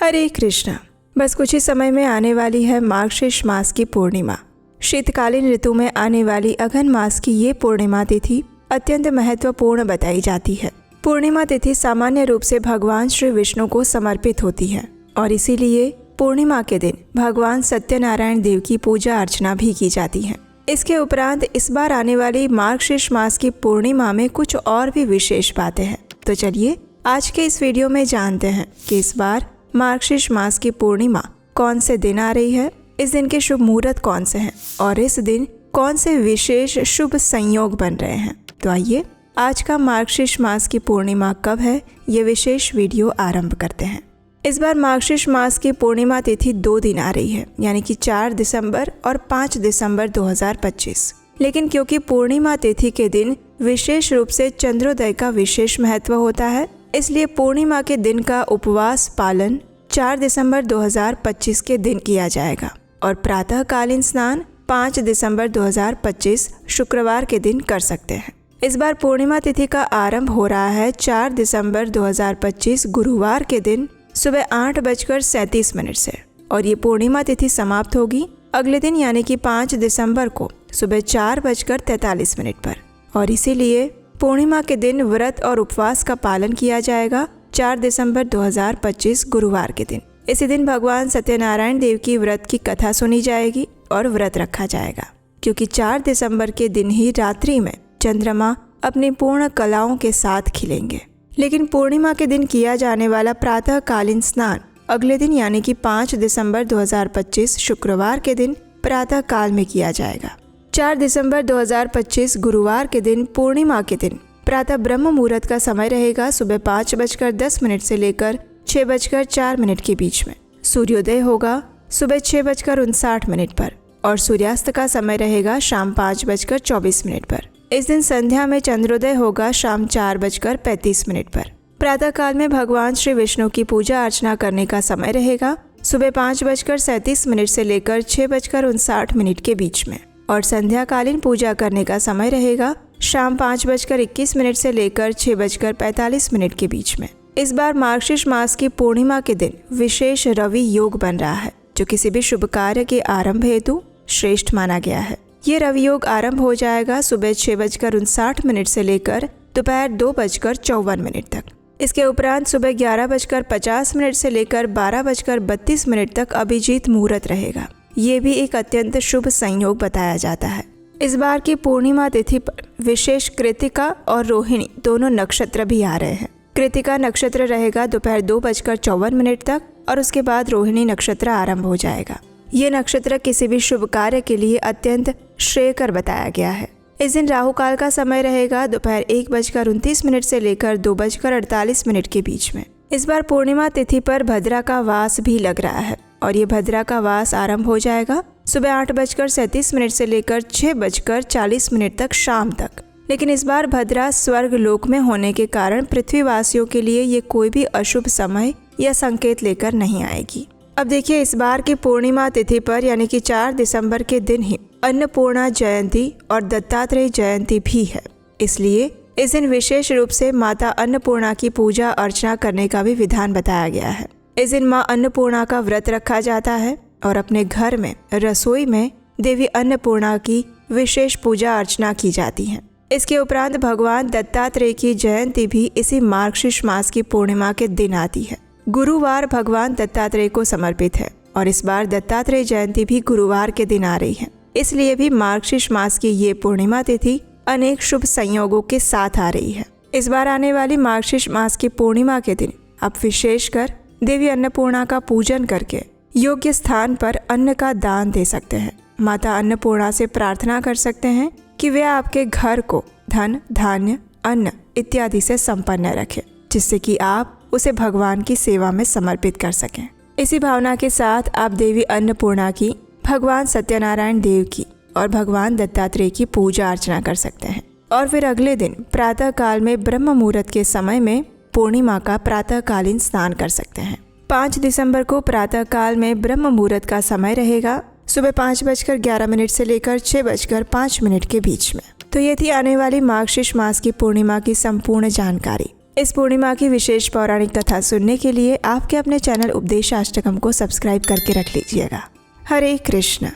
हरे कृष्णा। बस कुछ ही समय में आने वाली है मार्गशीर्ष मास की पूर्णिमा। शीतकालीन ऋतु में आने वाली अघन मास की ये पूर्णिमा तिथि अत्यंत महत्वपूर्ण बताई जाती है। पूर्णिमा तिथि सामान्य रूप से भगवान श्री विष्णु को समर्पित होती है और इसीलिए पूर्णिमा के दिन भगवान सत्यनारायण देव की पूजा अर्चना भी की जाती है। इसके उपरांत इस बार आने वाली मार्गशीर्ष मास की पूर्णिमा में कुछ और भी विशेष बातें हैं। तो चलिए आज के इस वीडियो में जानते हैं कि इस बार मार्गशीर्ष मास की पूर्णिमा कौन से दिन आ रही है, इस दिन के शुभ मुहूर्त कौन से हैं और इस दिन कौन से विशेष शुभ संयोग बन रहे हैं। तो आइए आज का मार्गशीर्ष मास की पूर्णिमा कब है, ये विशेष वीडियो आरंभ करते हैं। इस बार मार्गशीर्ष मास की पूर्णिमा तिथि 2 दिन आ रही है, यानी कि 4 दिसंबर और 5 दिसंबर 2025। लेकिन क्योंकि पूर्णिमा तिथि के दिन विशेष रूप से चंद्रोदय का विशेष महत्व होता है, इसलिए पूर्णिमा के दिन का उपवास पालन 4 दिसंबर 2025 के दिन किया जाएगा और प्रातःकालीन स्नान 5 दिसंबर 2025 शुक्रवार के दिन कर सकते हैं। इस बार पूर्णिमा तिथि का आरंभ हो रहा है 4 दिसंबर 2025 गुरुवार के दिन सुबह 8:37 से और ये पूर्णिमा तिथि समाप्त होगी अगले दिन यानी कि 5 दिसंबर को सुबह 4:43 पर और इसीलिए पूर्णिमा के दिन व्रत और उपवास का पालन किया जाएगा 4 दिसंबर 2025 गुरुवार के दिन। इसी दिन भगवान सत्यनारायण देव की व्रत की कथा सुनी जाएगी और व्रत रखा जाएगा, क्योंकि 4 दिसंबर के दिन ही रात्रि में चंद्रमा अपनी पूर्ण कलाओं के साथ खिलेंगे। लेकिन पूर्णिमा के दिन किया जाने वाला प्रातःकालीन स्नान अगले दिन यानी कि 5 दिसंबर 2025 शुक्रवार के दिन प्रातः काल में किया जाएगा। 4 दिसंबर 2025 गुरुवार के दिन पूर्णिमा के दिन प्रातः ब्रह्म मुहूर्त का समय रहेगा सुबह 5:10 से लेकर 6:04 के बीच में। सूर्योदय होगा सुबह 6:59 पर और सूर्यास्त का समय रहेगा शाम 5:24 पर। इस दिन संध्या में चंद्रोदय होगा शाम 4:35 पर। प्रातः काल में भगवान श्री विष्णु की पूजा अर्चना करने का समय रहेगा सुबह 5:37 से लेकर 6:59 के बीच में और संध्याकालीन पूजा करने का समय रहेगा शाम 5:21 से लेकर 6:45 के बीच में। इस बार मार्गशीर्ष मास की पूर्णिमा के दिन विशेष रवि योग बन रहा है, जो किसी भी शुभ कार्य के आरंभ हेतु श्रेष्ठ माना गया है। ये रवि योग आरंभ हो जाएगा सुबह 6:59 से लेकर दोपहर 2:54 तक। इसके उपरांत सुबह 11:50 से लेकर 12:32 तक अभिजीत मुहूर्त रहेगा। ये भी एक अत्यंत शुभ संयोग बताया जाता है। इस बार की पूर्णिमा तिथि पर विशेष कृतिका और रोहिणी दोनों नक्षत्र भी आ रहे हैं। कृतिका नक्षत्र रहेगा दोपहर 2:54 तक और उसके बाद रोहिणी नक्षत्र आरंभ हो जाएगा। ये नक्षत्र किसी भी शुभ कार्य के लिए अत्यंत श्रेयकर बताया गया है। इस दिन राहु काल का समय रहेगा दोपहर 1:29 से लेकर 2:48 के बीच में। इस बार पूर्णिमा तिथि पर भद्रा का वास भी लग रहा है और ये भद्रा का वास आरंभ हो जाएगा सुबह 8:37 से लेकर 6:40 तक शाम तक। लेकिन इस बार भद्रा स्वर्ग लोक में होने के कारण पृथ्वीवासियों के लिए ये कोई भी अशुभ समय या संकेत लेकर नहीं आएगी। अब देखिए, इस बार की पूर्णिमा तिथि पर यानी कि 4 दिसंबर के दिन ही अन्नपूर्णा जयंती और दत्तात्रेय जयंती भी है। इसलिए इस दिन विशेष रूप से माता अन्नपूर्णा की पूजा अर्चना करने का भी विधान बताया गया है। इस दिन माँ अन्नपूर्णा का व्रत रखा जाता है और अपने घर में रसोई में देवी अन्नपूर्णा की विशेष पूजा अर्चना की जाती है। इसके उपरांत भगवान दत्तात्रेय की जयंती भी इसी मार्गशीर्ष मास की पूर्णिमा के दिन आती है। गुरुवार भगवान दत्तात्रेय को समर्पित है और इस बार दत्तात्रेय जयंती भी गुरुवार के दिन आ रही है। इसलिए भी मार्गशीर्ष मास की ये पूर्णिमा तिथि अनेक शुभ संयोगों के साथ आ रही है। इस बार आने वाली मार्गशीर्ष मास की पूर्णिमा के दिन आप विशेषकर देवी अन्नपूर्णा का पूजन करके योग्य स्थान पर अन्न का दान दे सकते हैं। माता अन्नपूर्णा से प्रार्थना कर सकते हैं कि वे आपके घर को धन, धान्य, अन्न इत्यादि से संपन्न रखें, जिससे कि आप उसे भगवान की सेवा में समर्पित कर सकें। इसी भावना के साथ आप देवी अन्नपूर्णा की, भगवान सत्यनारायण देव की और भगवान दत्तात्रेय की पूजा अर्चना कर सकते हैं और फिर अगले दिन प्रातः काल में ब्रह्म मुहूर्त के समय में पूर्णिमा का प्रातःकालीन स्नान कर सकते हैं। 5 दिसंबर को प्रातः काल में ब्रह्म मुहूर्त का समय रहेगा सुबह 5:11 से लेकर 6:05 के बीच में। तो ये थी आने वाली मार्गशीर्ष मास की पूर्णिमा की संपूर्ण जानकारी। इस पूर्णिमा की विशेष पौराणिक कथा सुनने के लिए आपके अपने चैनल उपदेशाष्टकम को सब्सक्राइब करके रख लीजिएगा। हरे कृष्ण।